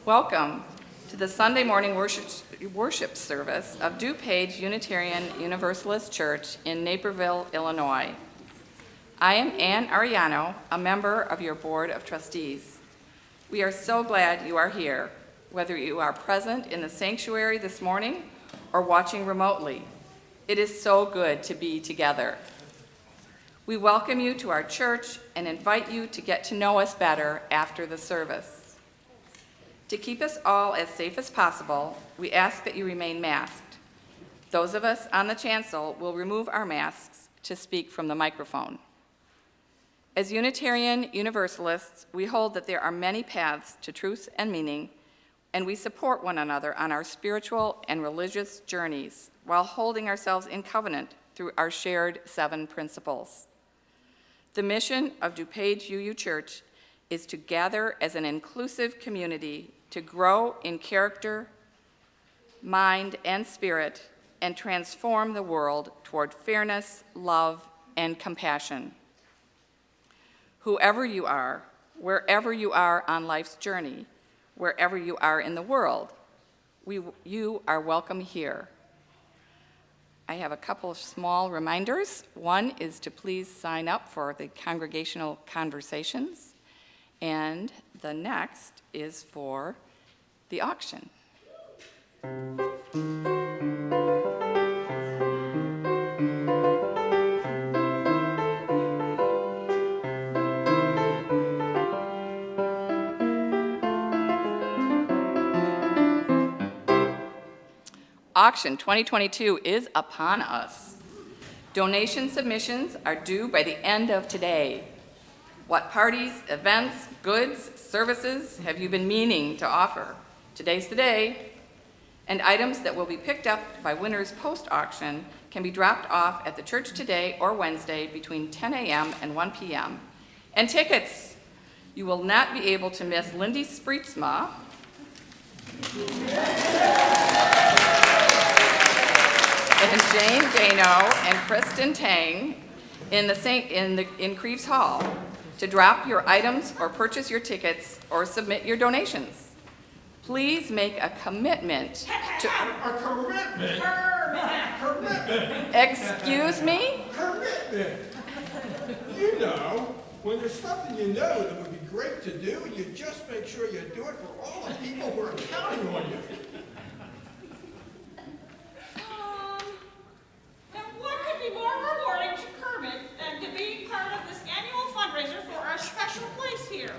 Welcome to the Sunday morning worship service of DuPage Unitarian Universalist Church in Naperville, Illinois. I am Ann Ariano, a member of your Board of Trustees. We are so glad you are here, whether you are present in the sanctuary this morning or watching remotely. It is so good to be together. We welcome you to our church and invite you to get to know us better after the service. To keep us all as safe as possible, we ask that you remain masked. Those of us on the chancel will remove our masks to speak from the microphone. As Unitarian Universalists, we hold that there are many paths to truth and meaning, and we support one another on our spiritual and religious journeys while holding ourselves in covenant through our shared 7 principles. The mission of DuPage UU Church is to gather as an inclusive community to grow in character, mind, and spirit, and transform the world toward fairness, love, and compassion. Whoever you are, wherever you are on life's journey, wherever you are in the world, you are welcome here. I have a couple of small reminders. One is to please sign up for the congregational conversations, and the next is for the auction. Auction 2022 is upon us. Donation submissions are due by the end of today. What parties, events, goods, services have you been meaning to offer? Today's the day. And items that will be picked up by winners post-auction can be dropped off at the church today or Wednesday between 10 a.m. and 1 p.m. And tickets! You will not be able to miss Lindy Spreetsma and Jane Dano and Kristen Tang in Creeves Hall to drop your items or purchase your tickets or submit your donations. Please make a commitment to... A commitment? Commitment. Excuse me? Commitment. You know, when there's something you know that would be great to do, you just make sure you do it for all the people who are counting on you. And what could be more rewarding to Kermit than to be part of this annual fundraiser for our special place here?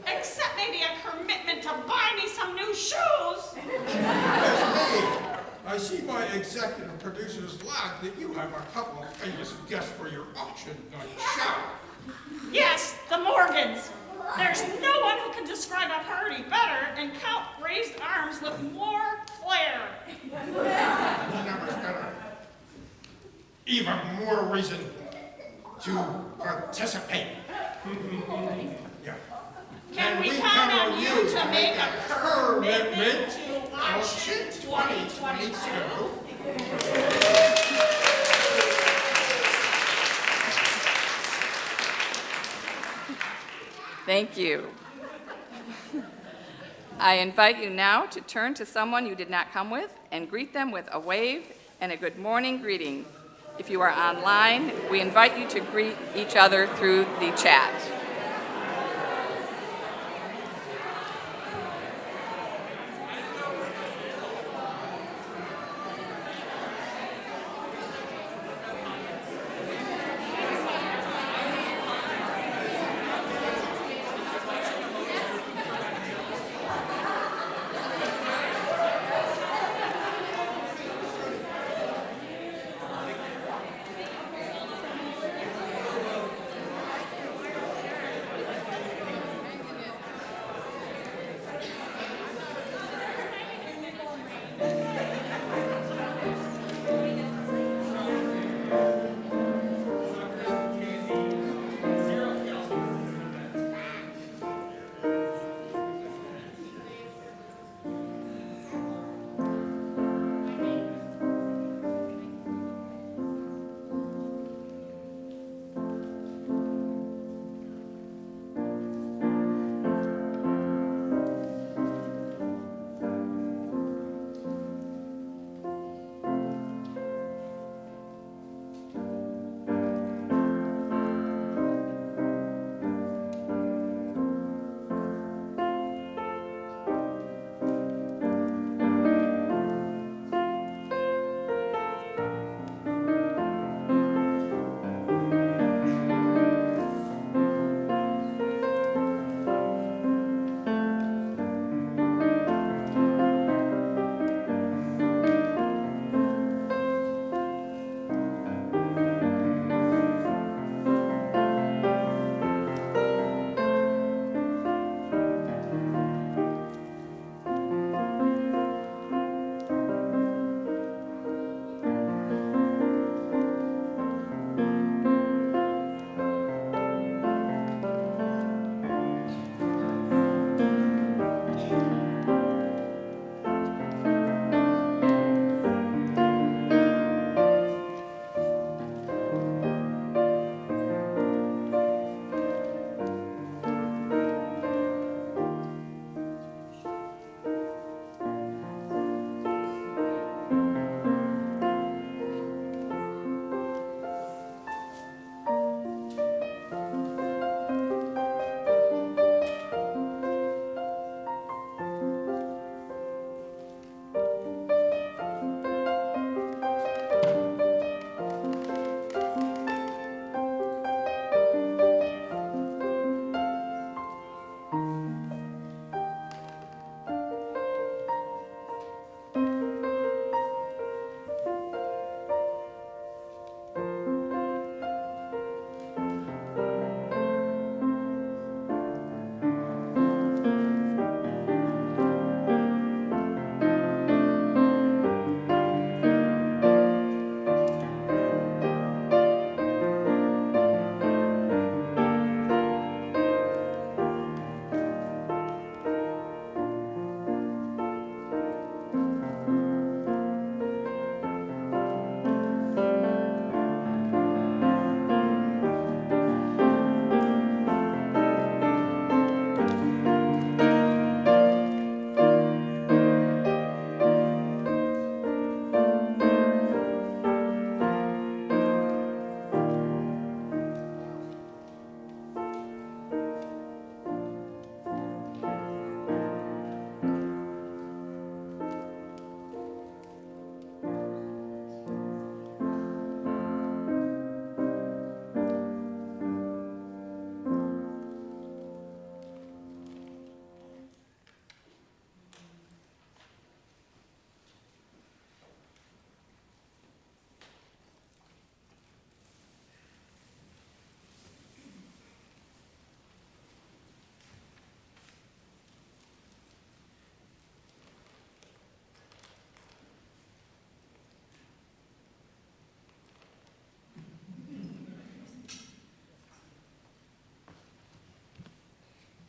Except maybe a commitment to buy me some new shoes. Yes, me. I see by executive producer's log that you have a couple of famous guests for your auction night show. Yes, the Morgans. There's no one who can describe a party better and count raised arms with more flair. Never better. Even more reason to participate. Yeah. Can we count on you to make a commitment to Auction 2022? Thank you. I invite you now to turn to someone you did not come with and greet them with a wave and a good morning greeting. If you are online, we invite you to greet each other through the chat.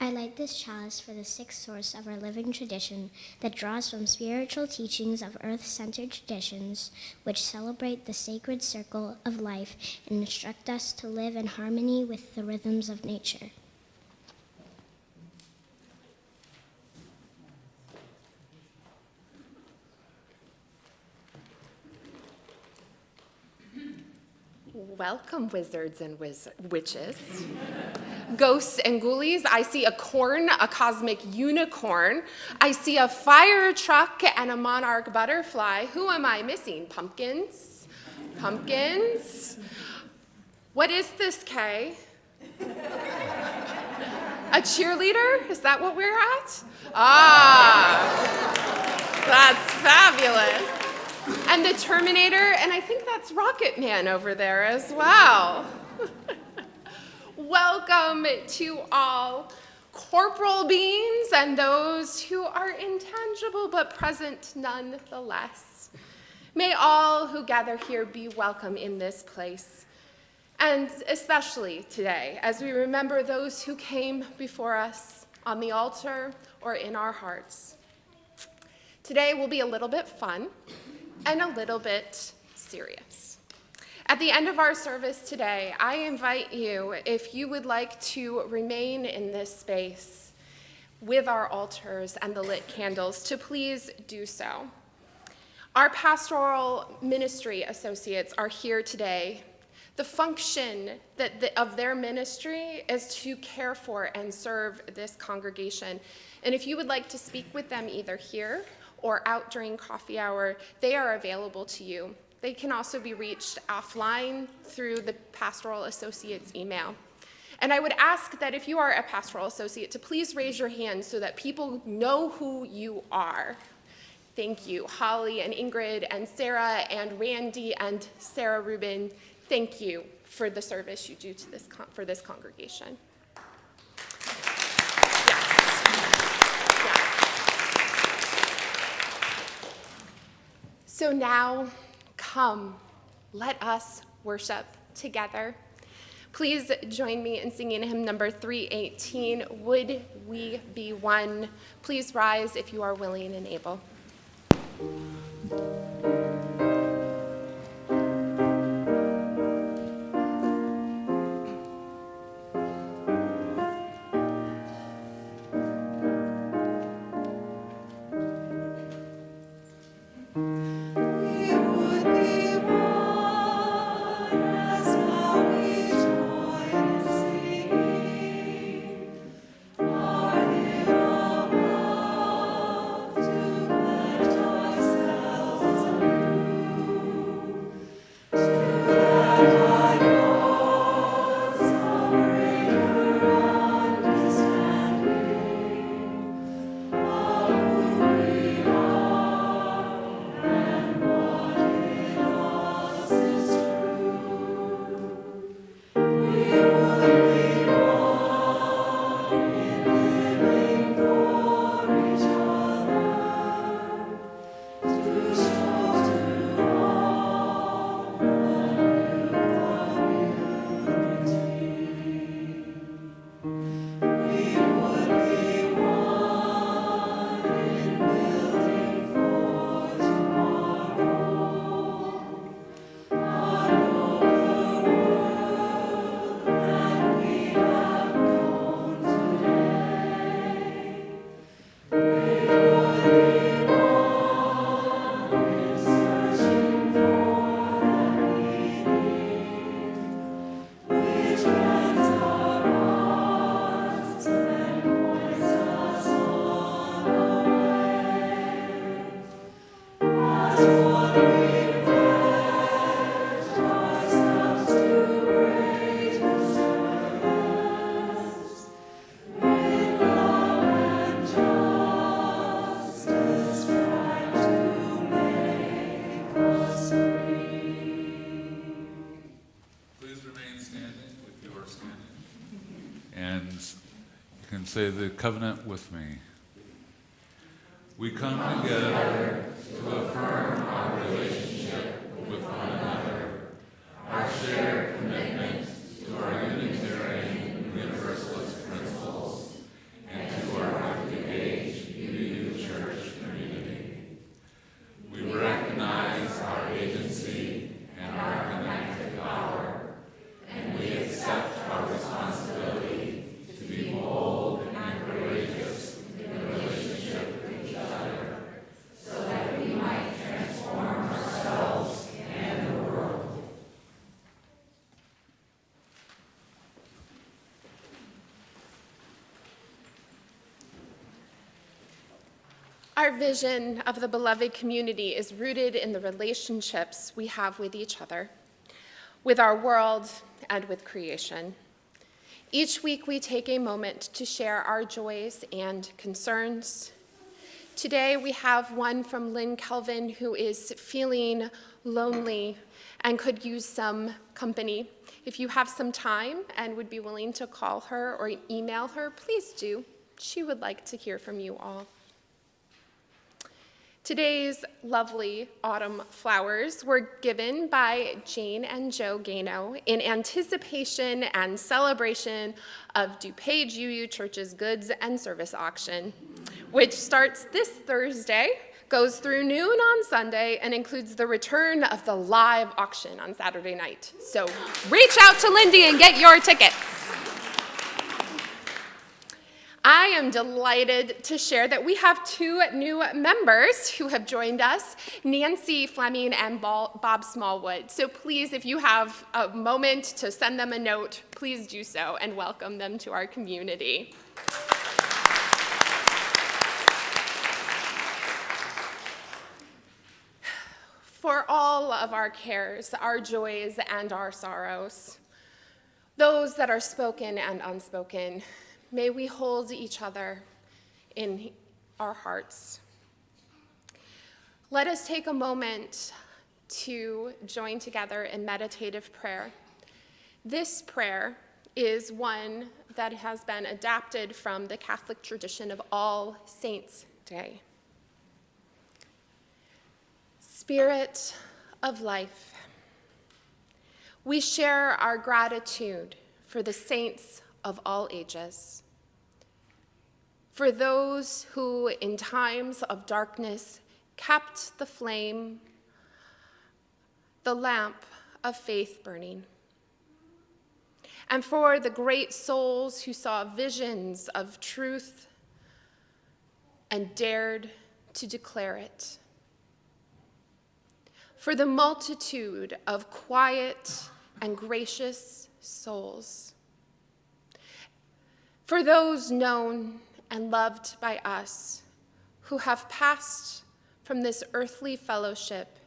I light this chalice for the sixth source of our living tradition that draws from spiritual teachings of earth-centered traditions which celebrate the sacred circle of life and instruct us to live in harmony with the rhythms of nature. Welcome, wizards and witches. Ghosts and ghoulies. I see a corn, a cosmic unicorn. I see a fire truck and a monarch butterfly. Who am I missing? Pumpkins? Pumpkins? What is this, Kay? A cheerleader? Is that what we're at? Ah, that's fabulous. And the Terminator, and I think that's Rocket Man over there as well. Welcome to all corporal beings and those who are intangible but present nonetheless. May all who gather here be welcome in this place, and especially today, as we remember those who came before us on the altar or in our hearts. Today will be a little bit fun and a little bit serious. At the end of our service today, I invite you, if you would like to remain in this space with our altars and the lit candles, to please do so. Our pastoral ministry associates are here today. The function of their ministry is to care for and serve this congregation. And if you would like to speak with them either here or out during coffee hour, they are available to you. They can also be reached offline through the pastoral associate's email. And I would ask that if you are a pastoral associate to please raise your hand so that people know who you are. Thank you, Holly and Ingrid and Sarah and Randy and Sarah Rubin. Thank you for the service you do to for this congregation. So now, come, let us worship together. Please join me in singing hymn number 318, Would We Be One? Please rise if you are willing and able. Say the covenant with me. We come together to affirm our relationship with one another, our shared commitment to our Unitarian Universalist principles, and to our Active Age UU Church community. We recognize our agency and our connective power, and we accept our responsibility to be bold and courageous in relationship with each other, so that we might transform Our vision of the beloved community is rooted in the relationships we have with each other, with our world, and with creation. Each week we take a moment to share our joys and concerns. Today we have one from Lynn Kelvin, who is feeling lonely and could use some company. If you have some time and would be willing to call her or email her, please do. She would like to hear from you all. Today's lovely autumn flowers were given by Jane and Joe Gano in anticipation and celebration of DuPage UU Church's Goods and Service Auction, which starts this Thursday, goes through noon on Sunday, and includes the return of the live auction on Saturday night. So reach out to Lindy and get your tickets. I am delighted to share that we have two new members who have joined us, Nancy Fleming and Bob Smallwood. So please, if you have a moment to send them a note, please do so and welcome them to our community. For all of our cares, our joys, and our sorrows, those that are spoken and unspoken, may we hold each other in our hearts. Let us take a moment to join together in meditative prayer. This prayer is one that has been adapted from the Catholic tradition of All Saints' Day. Spirit of life, we share our gratitude for the saints of all ages, for those who in times of darkness kept the flame, the lamp of faith burning, and for the great souls who saw visions of truth and dared to declare it, for the multitude of quiet and gracious souls, for those known and loved by us who have passed from this earthly fellowship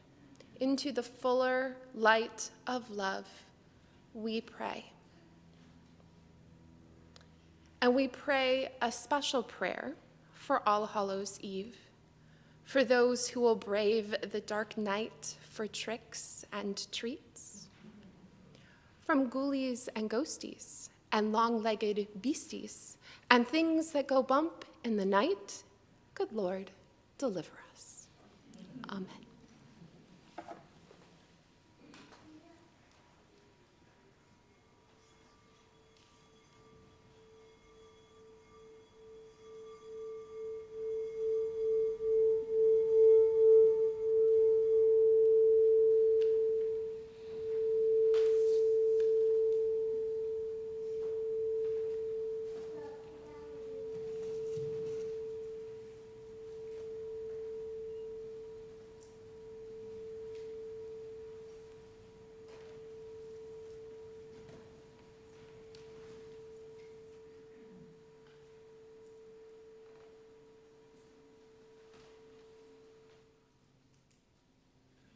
into the fuller light of love, we pray. And we pray a special prayer for All Hallows Eve, for those who will brave the dark night for tricks and treats, from ghoulies and ghosties and long-legged beasties and things that go bump in the night. Good Lord, deliver us. Amen.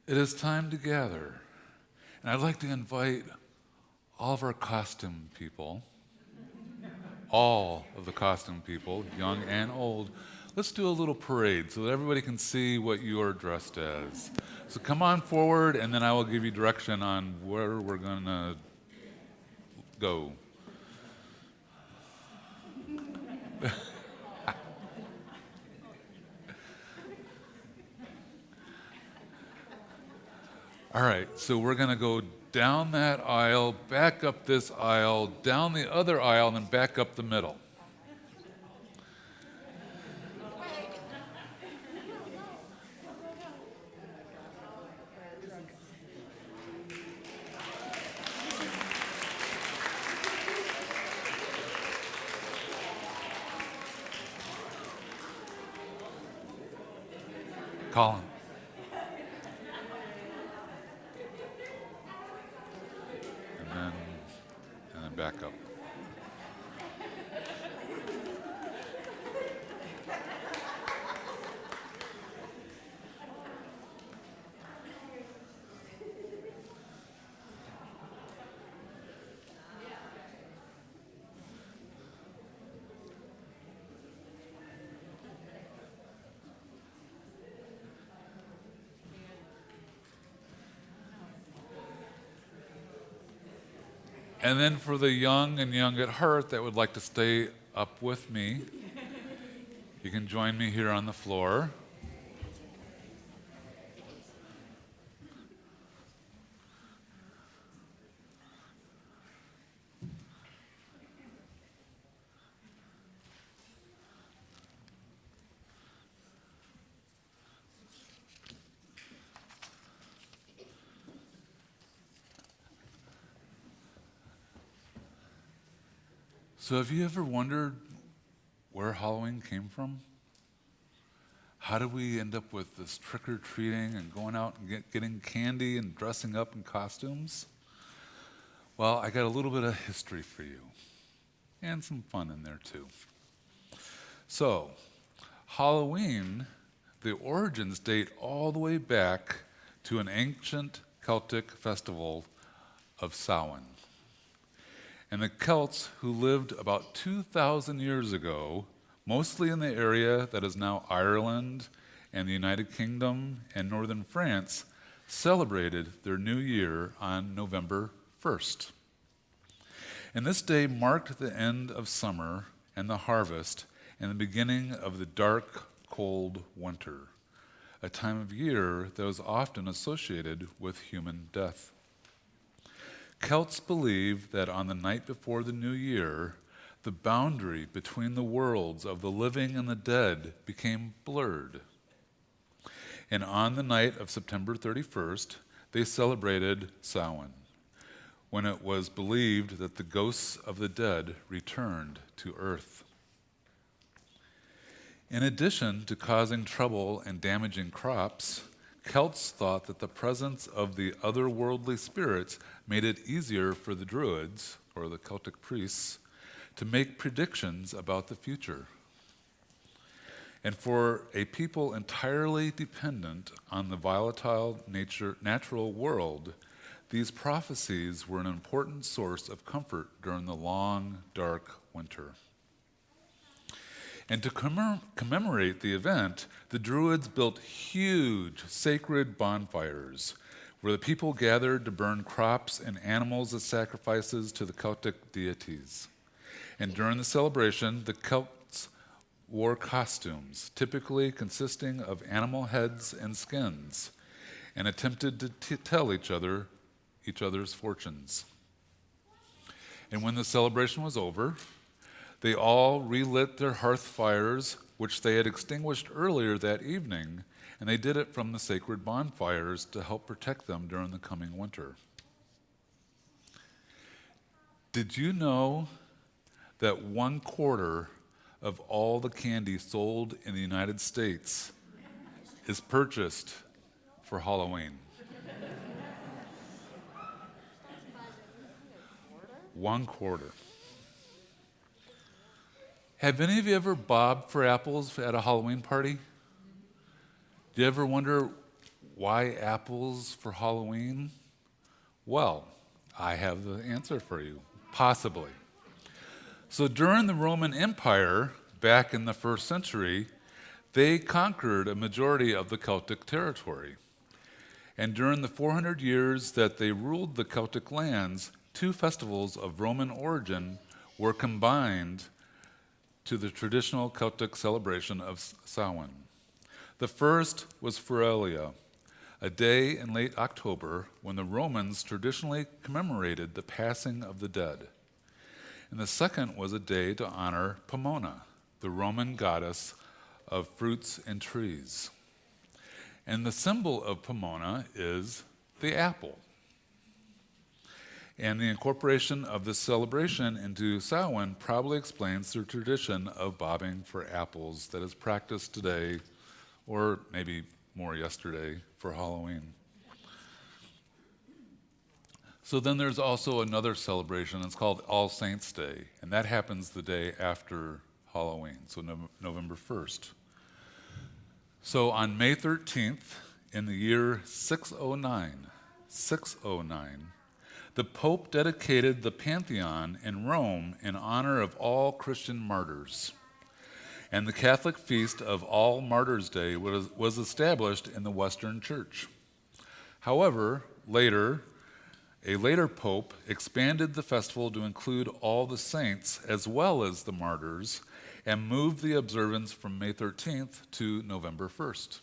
It is time to gather, and I'd like to invite all of our costume people, all of the costume people, young and old. Let's do a little parade so that everybody can see what you are dressed as. So come on forward, and then I will give you direction on where we're going to go. All right, so we're going to go down that aisle, back up this aisle, down the other aisle, and then back up the middle. Colin. And then back up. And then for the young and young at heart that would like to stay up with me, you can join me here on the floor. So have you ever wondered where Halloween came from? How did we end up with this trick-or-treating and going out and getting candy and dressing up in costumes? Well, I got a little bit of history for you, and some fun in there too. So, Halloween, the origins date all the way back to an ancient Celtic festival of Samhain. And the Celts, who lived about 2,000 years ago, mostly in the area that is now Ireland and the United Kingdom and northern France, celebrated their new year on November 1st. And this day marked the end of summer and the harvest and the beginning of the dark, cold winter, a time of year that was often associated with human death. Celts believed that on the night before the new year, the boundary between the worlds of the living and the dead became blurred. And on the night of September 31st, they celebrated Samhain, when it was believed that the ghosts of the dead returned to earth. In addition to causing trouble and damaging crops, Celts thought that the presence of the otherworldly spirits made it easier for the Druids, or the Celtic priests, to make predictions about the future. And for a people entirely dependent on the volatile natural world, these prophecies were an important source of comfort during the long, dark winter. And to commemorate the event, the Druids built huge sacred bonfires where the people gathered to burn crops and animals as sacrifices to the Celtic deities. And during the celebration, the Celts wore costumes, typically consisting of animal heads and skins, and attempted to tell each other's fortunes. And when the celebration was over, they all relit their hearth fires, which they had extinguished earlier that evening, and they did it from the sacred bonfires to help protect them during the coming winter. Did you know that 1/4 of all the candy sold in the United States is purchased for Halloween? 1/4. Have any of you ever bobbed for apples at a Halloween party? Do you ever wonder why apples for Halloween? Well, I have the answer for you, possibly. So during the Roman Empire, back in the 1st century, they conquered a majority of the Celtic territory. And during the 400 years that they ruled the Celtic lands, 2 festivals of Roman origin were combined to the traditional Celtic celebration of Samhain. The first was Feralia, a day in late October when the Romans traditionally commemorated the passing of the dead. And the second was a day to honor Pomona, the Roman goddess of fruits and trees. And the symbol of Pomona is the apple. And the incorporation of this celebration into Samhain probably explains the tradition of bobbing for apples that is practiced today, or maybe more yesterday, for Halloween. So then there's also another celebration. It's called All Saints' Day, and that happens the day after Halloween, so November 1st. So on May 13th, in the year 609, the Pope dedicated the Pantheon in Rome in honor of all Christian martyrs. And the Catholic feast of All Martyrs' Day was established in the Western Church. However, later, A later pope expanded the festival to include all the saints as well as the martyrs and moved the observance from May 13th to November 1st.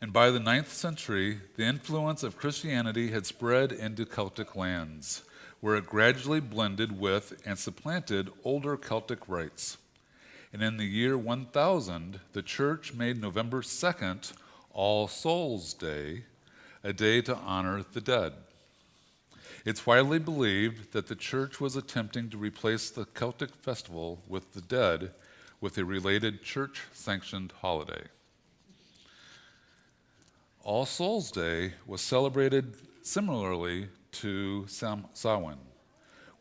And by the 9th century, the influence of Christianity had spread into Celtic lands, where it gradually blended with and supplanted older Celtic rites. And in the year 1000, the church made November 2nd All Souls' Day, a day to honor the dead. It's widely believed that the church was attempting to replace the Celtic festival with the dead with a related church-sanctioned holiday. All Souls' Day was celebrated similarly to Samhain,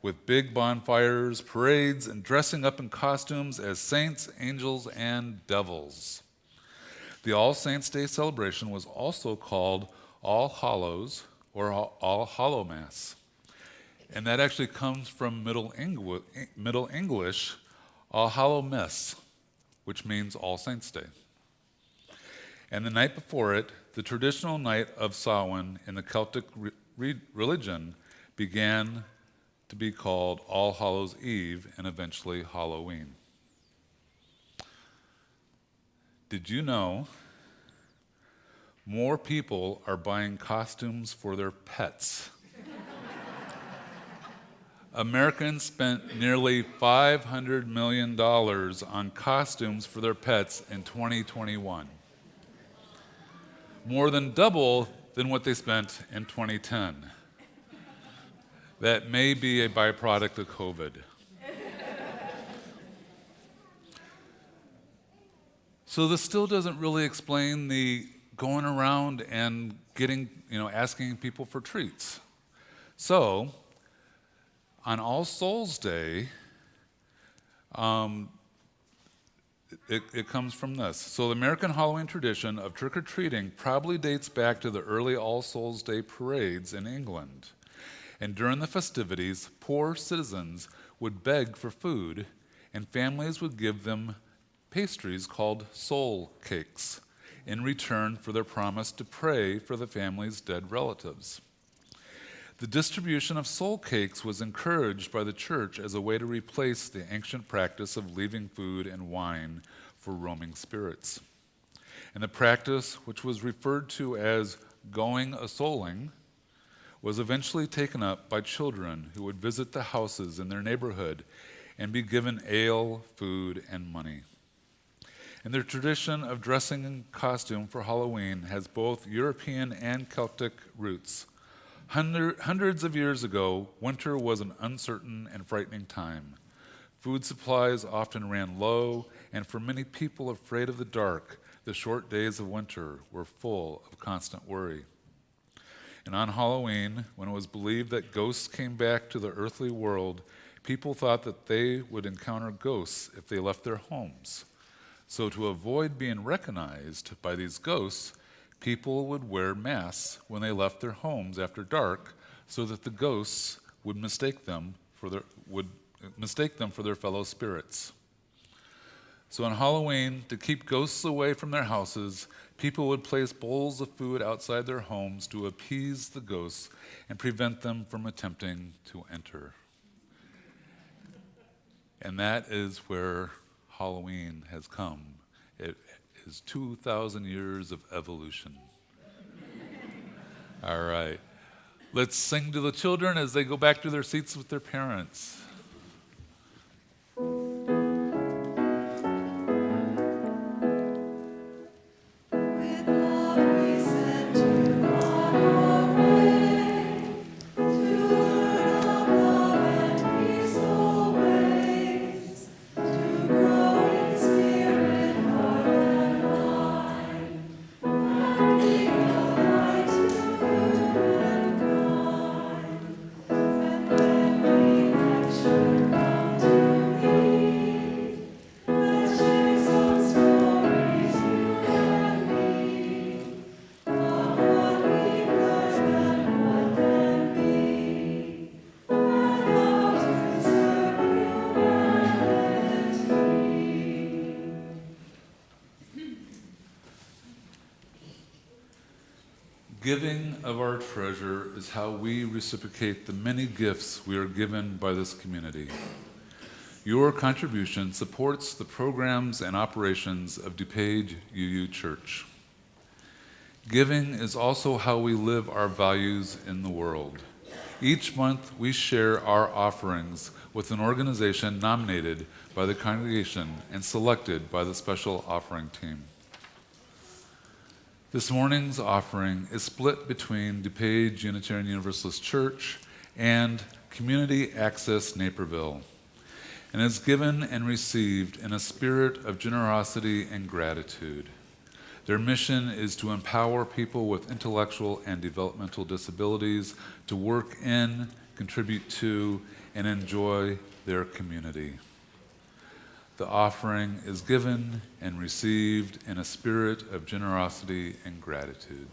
with big bonfires, parades, and dressing up in costumes as saints, angels, and devils. The All Saints' Day celebration was also called All Hallows or All Hallow Mass. And that actually comes from Middle English, All Hallow Mess, which means All Saints' Day. And the night before it, the traditional night of Samhain in the Celtic religion began to be called All Hallows' Eve and eventually Halloween. Did you know more people are buying costumes for their pets? Americans spent nearly $500 million on costumes for their pets in 2021. More than double than what they spent in 2010. That may be a byproduct of COVID. So this still doesn't really explain the going around and asking people for treats. So, on All Souls' Day, it comes from this. So the American Halloween tradition of trick-or-treating probably dates back to the early All Souls' Day parades in England. And during the festivities, poor citizens would beg for food, and families would give them pastries called soul cakes in return for their promise to pray for the family's dead relatives. The distribution of soul cakes was encouraged by the church as a way to replace the ancient practice of leaving food and wine for roaming spirits. And the practice, which was referred to as going a-souling, was eventually taken up by children who would visit the houses in their neighborhood and be given ale, food, and money. And the tradition of dressing in costume for Halloween has both European and Celtic roots. Hundreds of years ago, winter was an uncertain and frightening time. Food supplies often ran low, and for many people afraid of the dark, the short days of winter were full of constant worry. And on Halloween, when it was believed that ghosts came back to the earthly world, people thought that they would encounter ghosts if they left their homes. So to avoid being recognized by these ghosts, people would wear masks when they left their homes after dark so that the ghosts would mistake them for their fellow spirits. So on Halloween, to keep ghosts away from their houses, people would place bowls of food outside their homes to appease the ghosts and prevent them from attempting to enter. And that is where Halloween has come. It is 2,000 years of evolution. All right. Let's sing to the children as they go back to their seats with their parents. Giving of our treasure is how we reciprocate the many gifts we are given by this community. Your contribution supports the programs and operations of DuPage UU Church. Giving is also how we live our values in the world. Each month, we share our offerings with an organization nominated by the congregation and selected by the special offering team. This morning's offering is split between DuPage Unitarian Universalist Church and Community Access Naperville, and is given and received in a spirit of generosity and gratitude. Their mission is to empower people with intellectual and developmental disabilities to work in, contribute to, and enjoy their community. The offering is given and received in a spirit of generosity and gratitude.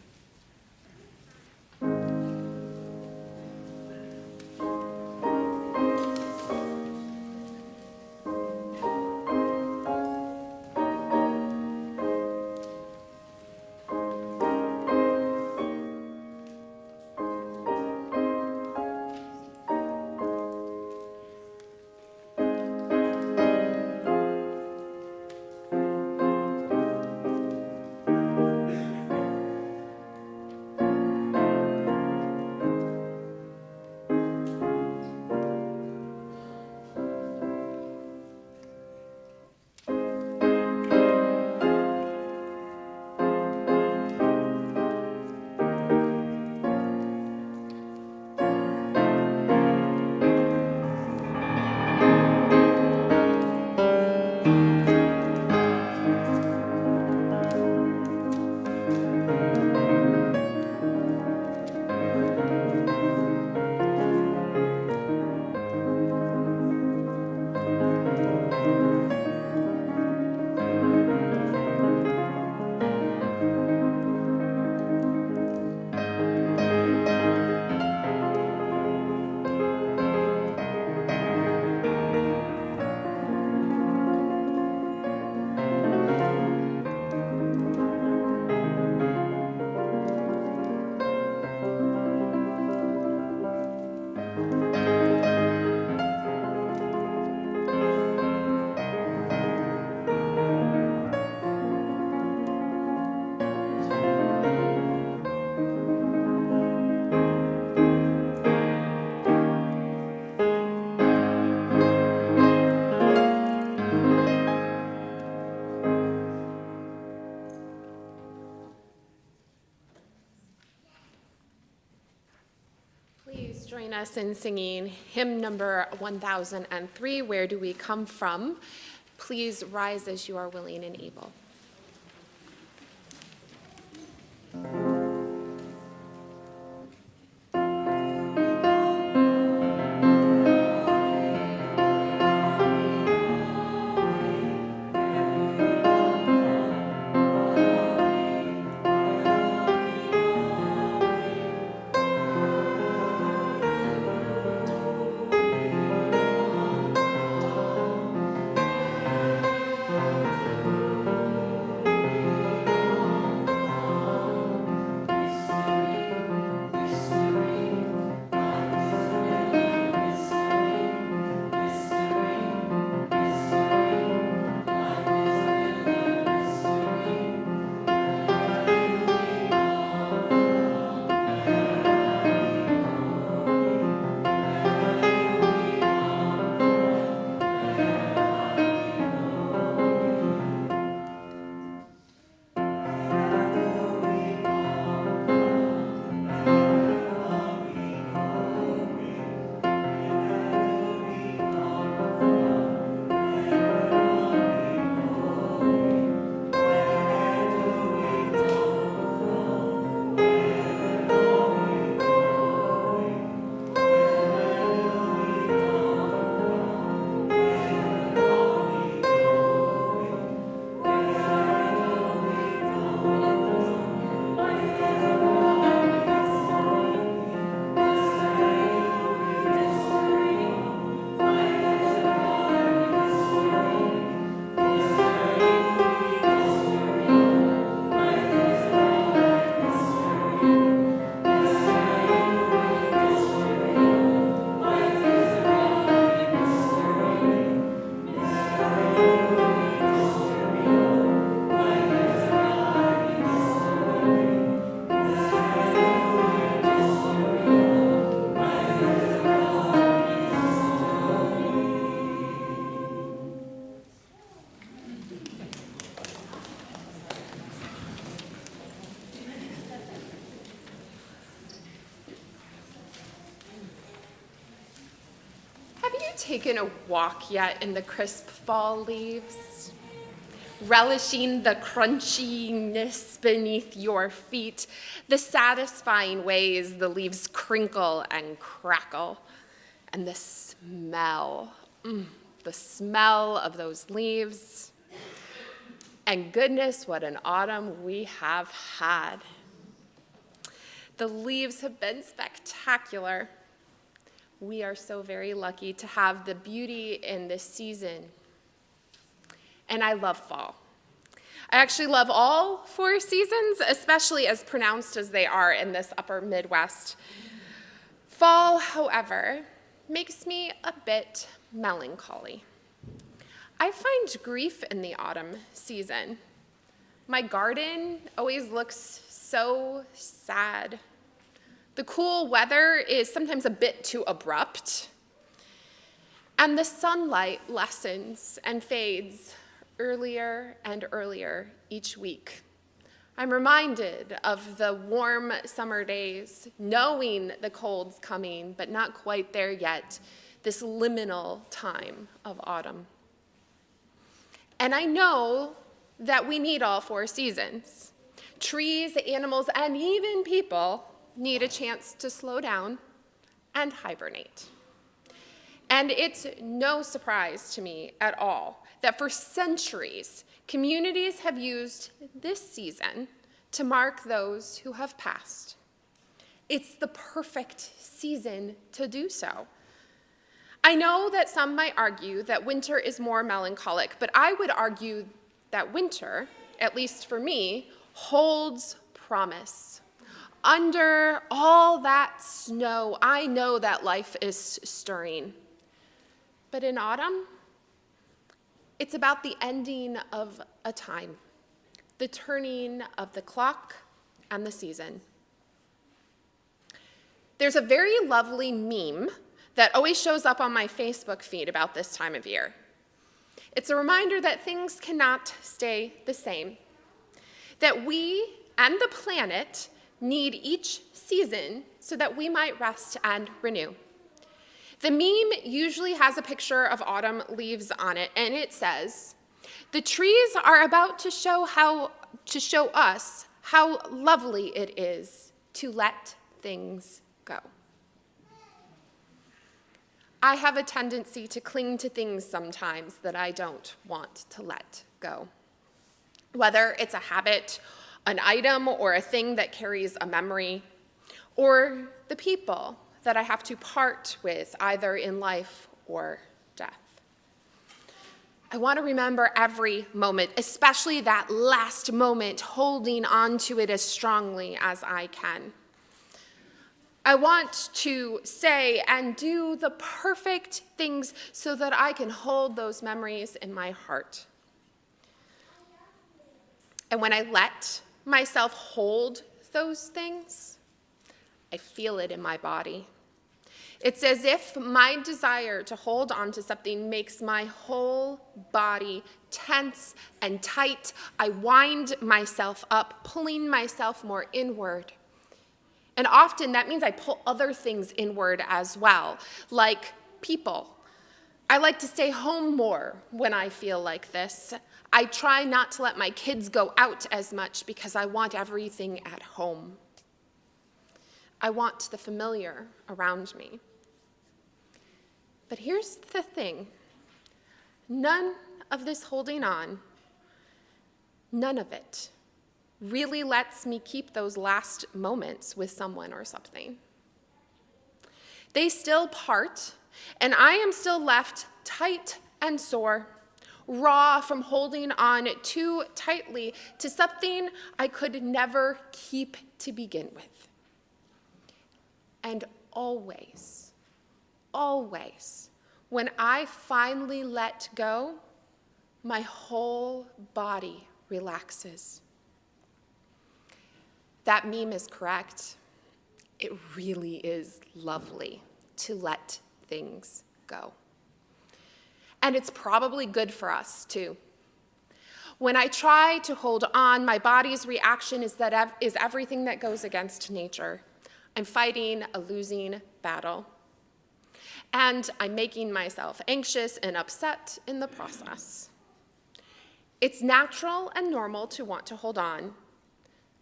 Please join us in singing hymn number 1003, Where Do We Come From? Please rise as you are willing and able. taken a walk yet in the crisp fall leaves, relishing the crunchiness beneath your feet, the satisfying ways the leaves crinkle and crackle, and the smell of those leaves. And goodness, what an autumn we have had. The leaves have been spectacular. We are so very lucky to have the beauty in this season. And I love fall. I actually love all 4 seasons, especially as pronounced as they are in this upper Midwest. Fall, however, makes me a bit melancholy. I find grief in the autumn season. My garden always looks so sad. The cool weather is sometimes a bit too abrupt. And the sunlight lessens and fades earlier and earlier each week. I'm reminded of the warm summer days, knowing the cold's coming, but not quite there yet, this liminal time of autumn. And I know that we need all 4 seasons. Trees, animals, and even people need a chance to slow down and hibernate. And it's no surprise to me at all that for centuries, communities have used this season to mark those who have passed. It's the perfect season to do so. I know that some might argue that winter is more melancholic, but I would argue that winter, at least for me, holds promise. Under all that snow, I know that life is stirring. But in autumn, it's about the ending of a time, the turning of the clock and the season. There's a very lovely meme that always shows up on my Facebook feed about this time of year. It's a reminder that things cannot stay the same, that we and the planet need each season so that we might rest and renew. The meme usually has a picture of autumn leaves on it, and it says, "The trees are about to show us how lovely it is to let things go." I have a tendency to cling to things sometimes that I don't want to let go. Whether it's a habit, an item, or a thing that carries a memory, or the people that I have to part with either in life or death. I want to remember every moment, especially that last moment, holding on to it as strongly as I can. I want to say and do the perfect things so that I can hold those memories in my heart. And when I let myself hold those things, I feel it in my body. It's as if my desire to hold on to something makes my whole body tense and tight. I wind myself up, pulling myself more inward. And often that means I pull other things inward as well, like people. I like to stay home more when I feel like this. I try not to let my kids go out as much because I want everything at home. I want the familiar around me. But here's the thing. None of this holding on, none of it really lets me keep those last moments with someone or something. They still part, and I am still left tight and sore, raw from holding on too tightly to something I could never keep to begin with. And always, when I finally let go, my whole body relaxes. That meme is correct. It really is lovely to let things go. And it's probably good for us, too. When I try to hold on, my body's reaction is everything that goes against nature. I'm fighting a losing battle. and I'm making myself anxious and upset in the process. It's natural and normal to want to hold on,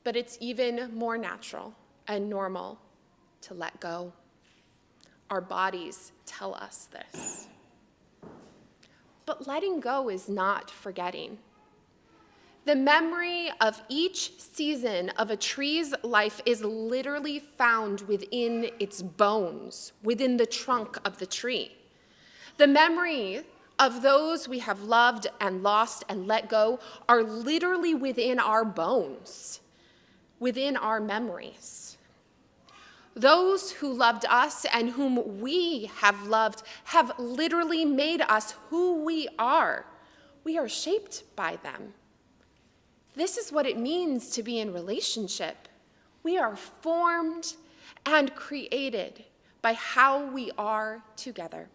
but it's even more natural and normal to let go. Our bodies tell us this. But letting go is not forgetting. The memory of each season of a tree's life is literally found within its bones, within the trunk of the tree. The memory of those we have loved and lost and let go are literally within our bones, within our memories. Those who loved us and whom we have loved have literally made us who we are. We are shaped by them. This is what it means to be in relationship. We are formed and created by how we are together.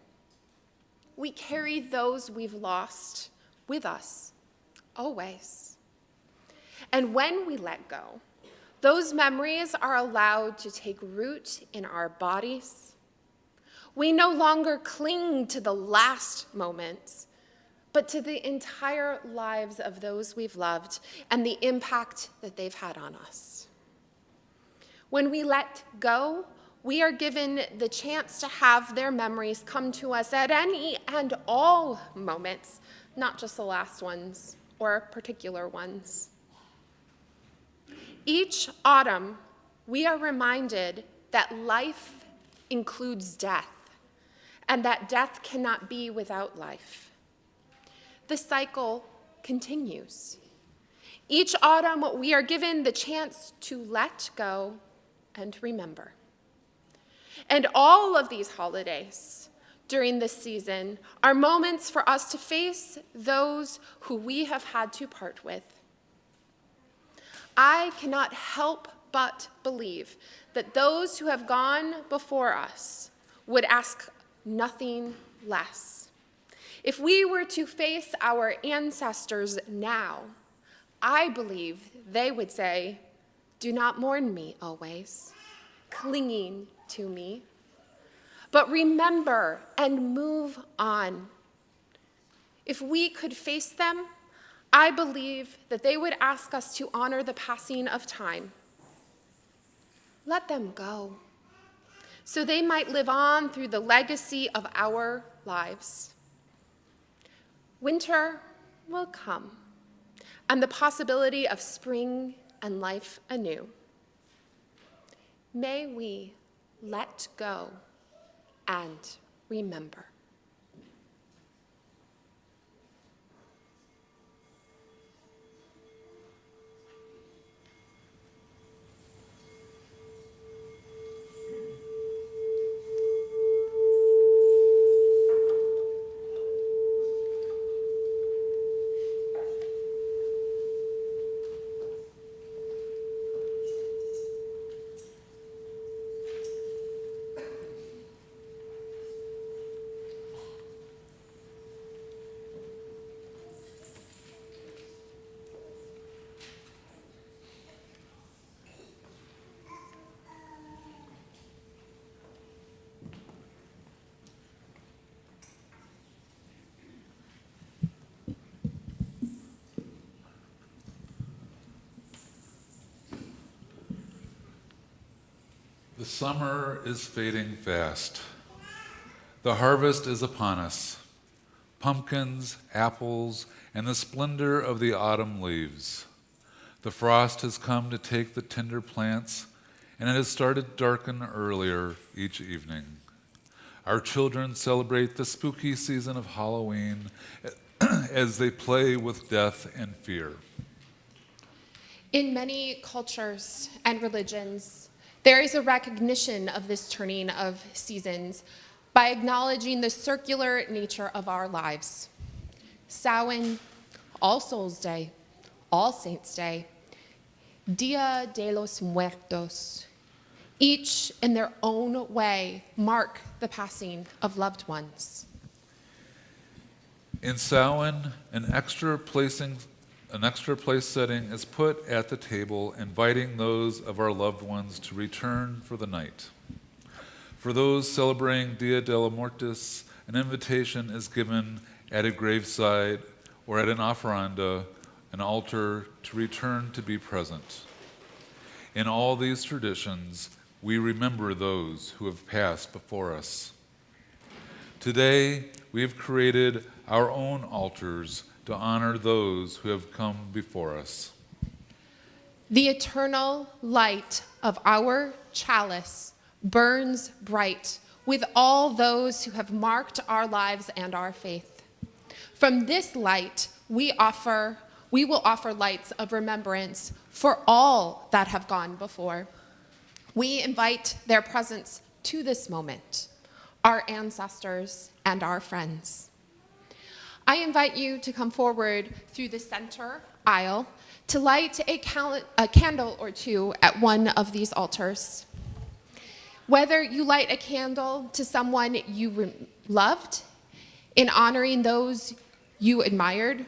We carry those we've lost with us, always. And when we let go, those memories are allowed to take root in our bodies. We no longer cling to the last moments, but to the entire lives of those we've loved and the impact that they've had on us. When we let go, we are given the chance to have their memories come to us at any and all moments, not just the last ones or particular ones. Each autumn, we are reminded that life includes death, and that death cannot be without life. The cycle continues. Each autumn, we are given the chance to let go and remember. And all of these holidays during this season are moments for us to face those who we have had to part with. I cannot help but believe that those who have gone before us would ask nothing less. If we were to face our ancestors now, I believe they would say, "Do not mourn me always, clinging to me, but remember and move on." If we could face them, I believe that they would ask us to honor the passing of time. Let them go, so they might live on through the legacy of our lives. Winter will come, and the possibility of spring and life anew. May we let go and remember. The summer is fading fast. The harvest is upon us. Pumpkins, apples, and the splendor of the autumn leaves. The frost has come to take the tender plants, and it has started to darken earlier each evening. Our children celebrate the spooky season of Halloween as they play with death and fear. In many cultures and religions, there is a recognition of this turning of seasons by acknowledging the circular nature of our lives. Samhain, All Souls Day, All Saints Day, Dia de los Muertos, each in their own way mark the passing of loved ones. In Samhain, an extra place setting is put at the table, inviting those of our loved ones to return for the night. For those celebrating Dia de los Muertos, an invitation is given at a graveside or at an ofrenda, an altar, to return to be present. In all these traditions, we remember those who have passed before us. Today, we have created our own altars to honor those who have come before us. The eternal light of our chalice burns bright with all those who have marked our lives and our faith. From this light, we will offer lights of remembrance for all that have gone before. We invite their presence to this moment, our ancestors and our friends. I invite you to come forward through the center aisle to light a candle or two at one of these altars. Whether you light a candle to someone you loved, in honoring those you admired,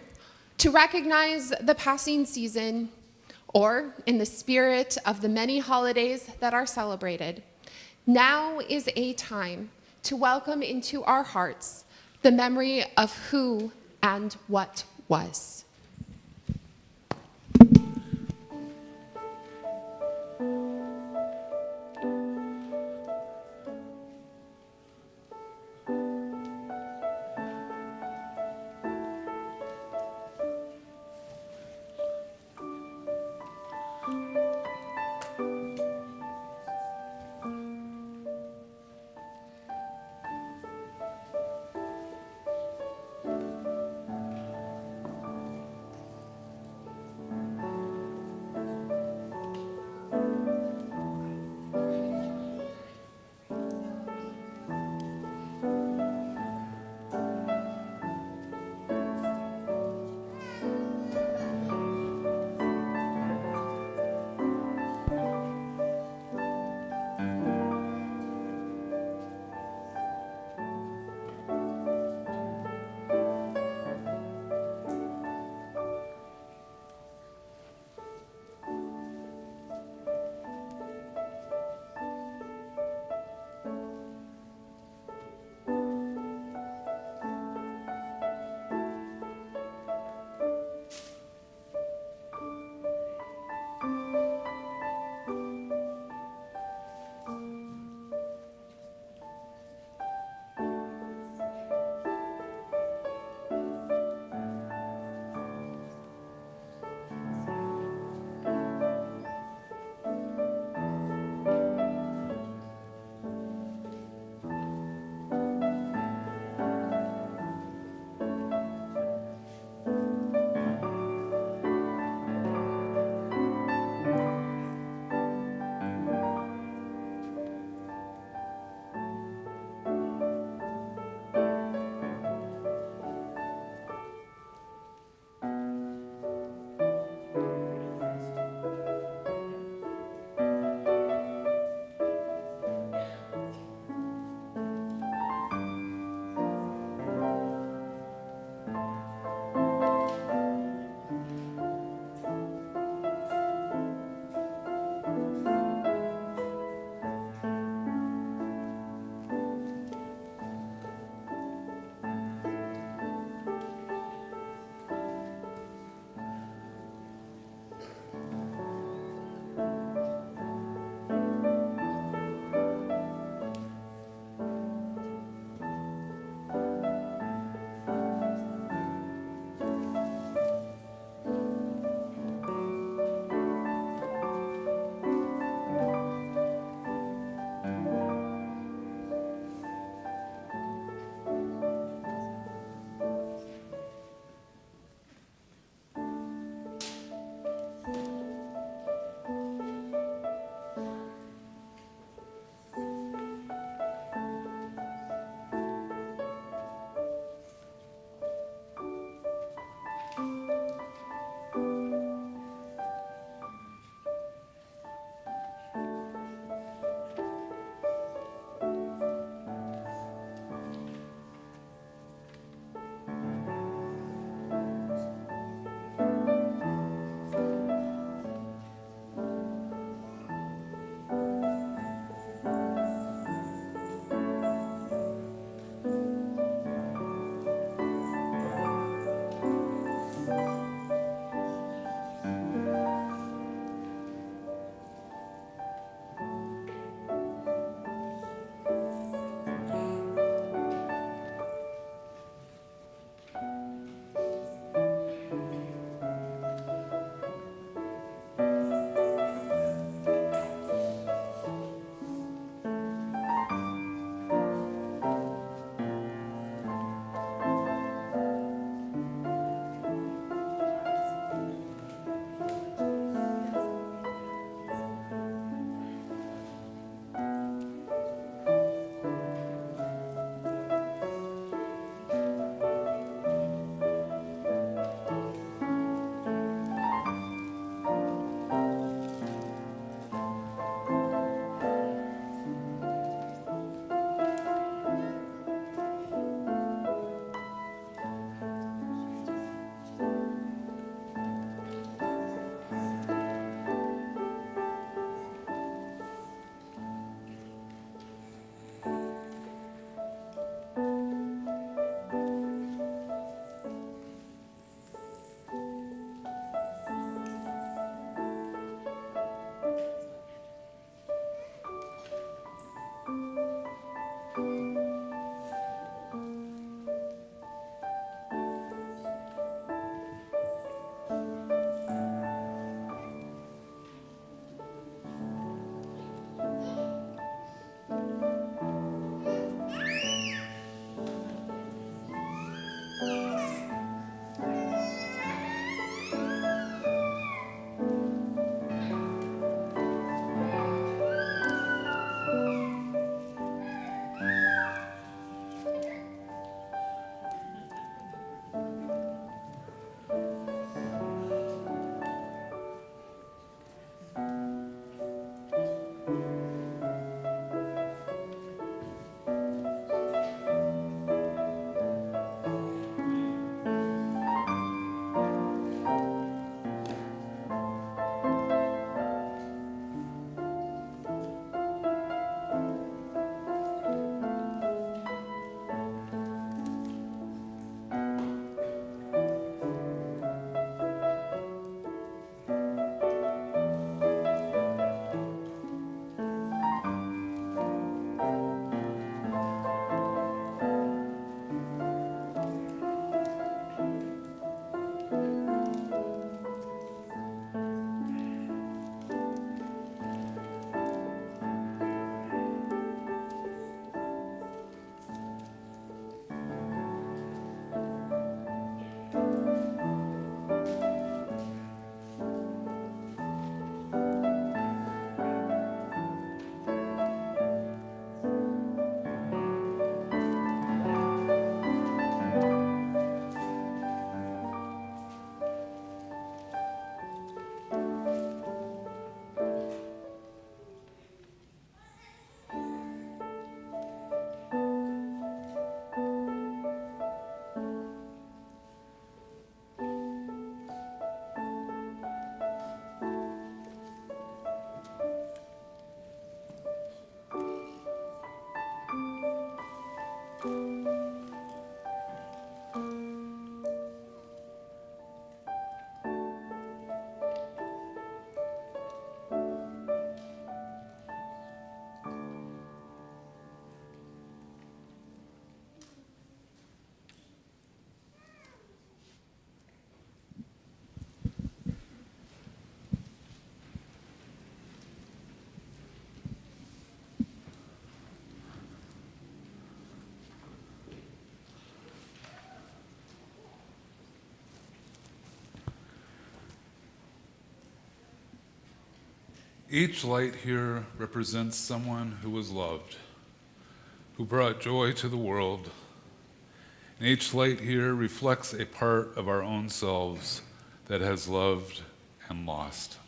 to recognize the passing season, or in the spirit of the many holidays that are celebrated, now is a time to welcome into our hearts the memory of who and what was. Each light here represents someone who was loved, who brought joy to the world. And each light here reflects a part of our own selves that has loved and lost.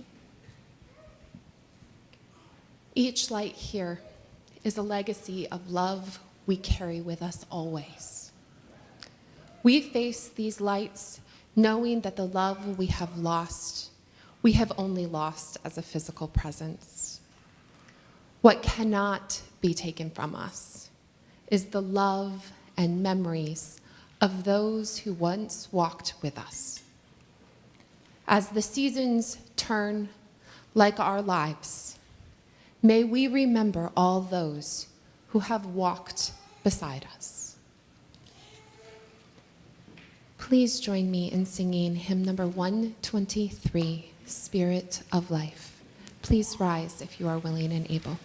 Each light here is a legacy of love we carry with us always. We face these lights knowing that the love we have lost, we have only lost as a physical presence. What cannot be taken from us is the love and memories of those who once walked with us. As the seasons turn like our lives, may we remember all those who have walked beside us. Please join me in singing hymn number 123, Spirit of Life. Please rise if you are willing and able.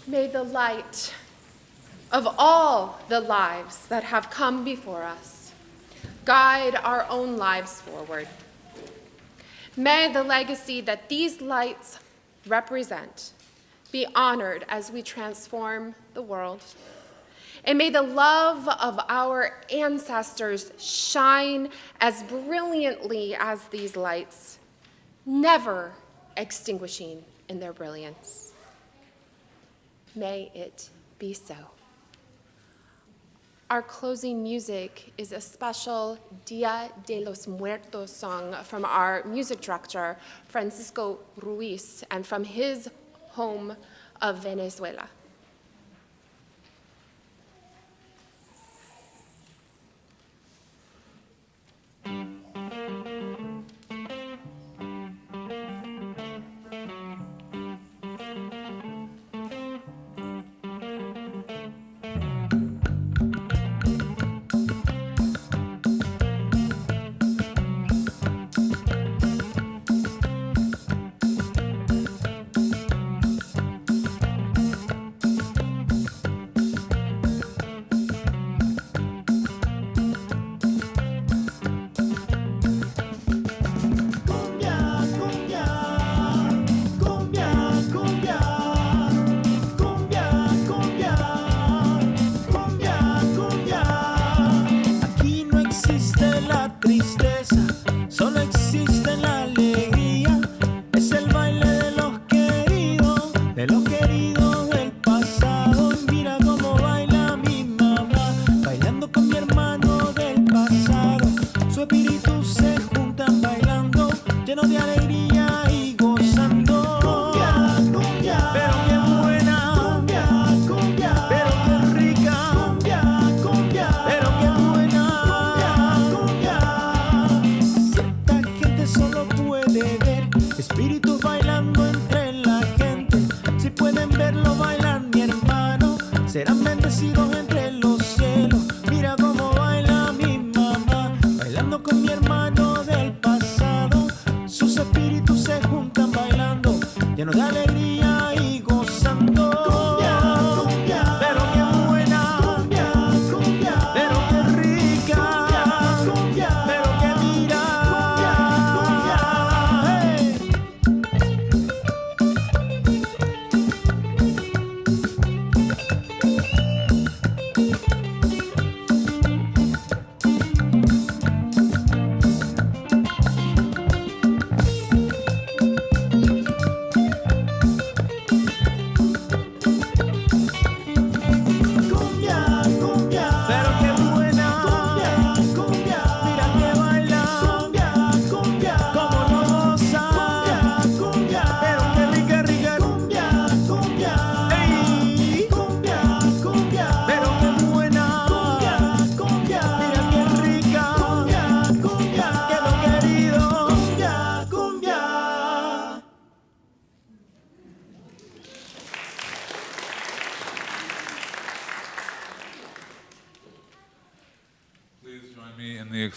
May the light of all the lives that have come before us guide our own lives forward. May the legacy that these lights represent be honored as we transform the world. And may the love of our ancestors shine as brilliantly as these lights, never extinguishing in their brilliance. May it be so. Our closing music is a special Dia de los Muertos song from our music director, Francisco Ruiz, and from his home of Venezuela.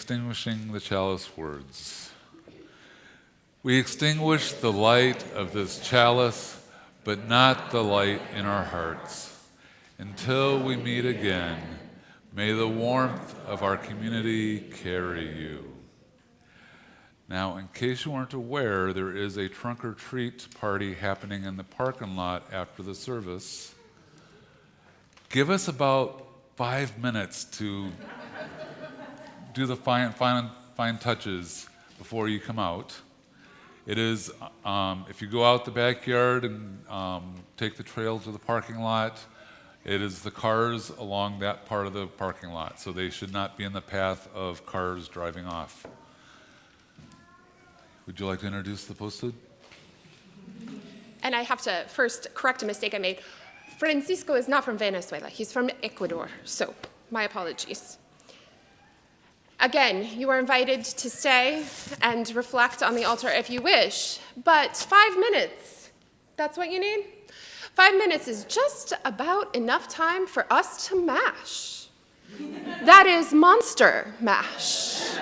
extinguishing the chalice words. We extinguish the light of this chalice, but not the light in our hearts. Until we meet again, may the warmth of our community carry you. Now, in case you weren't aware, there is a trunk or treat party happening in the parking lot after the service. Give us about 5 minutes to do the fine touches before you come out. It is, if you go out the backyard and take the trail to the parking lot, it is the cars along that part of the parking lot, so they should not be in the path of cars driving off. Would you like to introduce the posted? And I have to first correct a mistake I made. Francisco is not from Venezuela. He's from Ecuador, so my apologies. Again, you are invited to stay and reflect on the altar if you wish, but 5 minutes, that's what you need? 5 minutes is just about enough time for us to mash. That is monster mash.